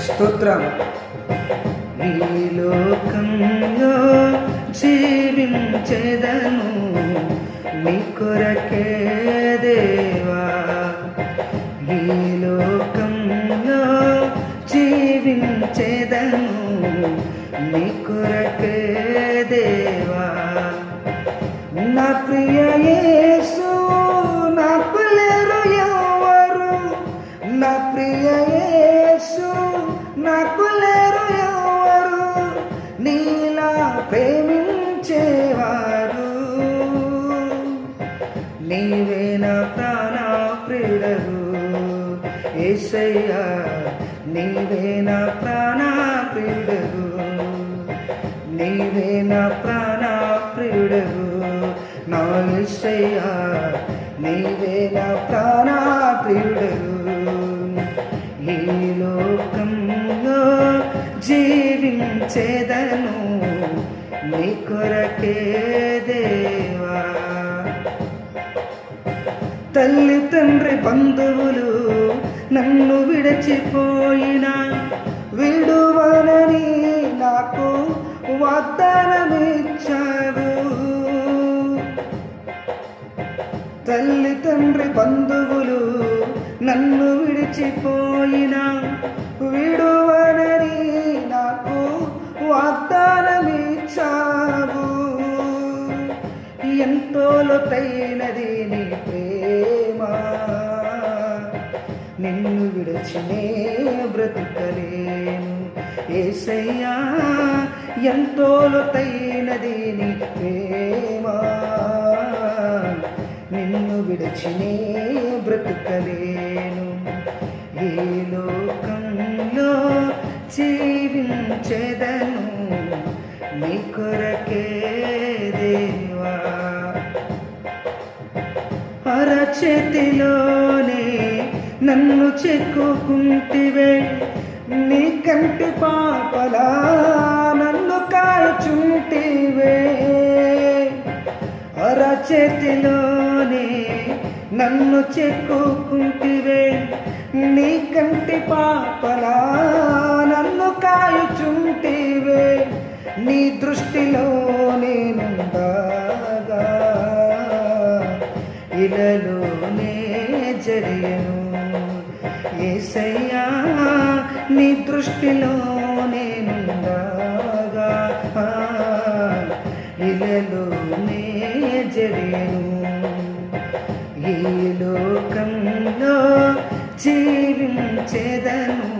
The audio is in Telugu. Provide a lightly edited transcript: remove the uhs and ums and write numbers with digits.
స్తోత్రం. ఈ లోకంలో జీవించెదను నీ కొరకే దేవా. ఈ లోకంలో జీవించెదను నీ కొరకే దేవా. నా ప్రియ యేసు నాకు లేరు ఎవరు, నా ప్రియ యేసు నాకు లేరు ఎవరు, నీలా ప్రేమించేవారు. నీవే నా ప్రాణ ప్రియుడవు యేసయ్యా, నీవే నా ప్రాణ ప్రియుడవు, నీవే నా ప్రాణ ప్రియుడవు నా యేసయ్యా, నీవే నా ప్రాణ ప్రియుడవు. ఈ లోకంలో జీవించెదను నీ కొరకే దేవా. తల్లి తండ్రి బంధువులు నన్ను విడిచిపోయినా విడువనని నాకు వాగ్దానమిచ్చావు. తల్లి తండ్రి బంధువులు నన్ను విడిచిపోయినా విడువనని నాకు వాగ్దానమిచ్చావు. ఎంతో లోతైనది నీ ప్రేమ, నిన్ను విడిచినే బ్రతుకలేను యేసయ్యా. ఎంతో లోతైనది నీ ప్రేమ, నిన్ను విడిచినే బ్రతుకలేను. ఈ లోకంలో జీవించెదను నీ కొరకే దేవా. అరచేతిలోనే నన్ను చెక్కుకుంటివే, నీ కంటి పాపలా నన్ను కాల్చుంటివే. అరచేతిలోనే నన్ను చెక్కుకుంటివే, నీ కంటి పాపలా నన్ను కాల్చుంటివే. నీ దృష్టిలో నేనుండగా ఇలలోనే జరియను యేసయ్యా, నీ దృష్టిలో నేనుండగా ఇలలోనే జరియను. ఈ లోకంలో జీవించెదను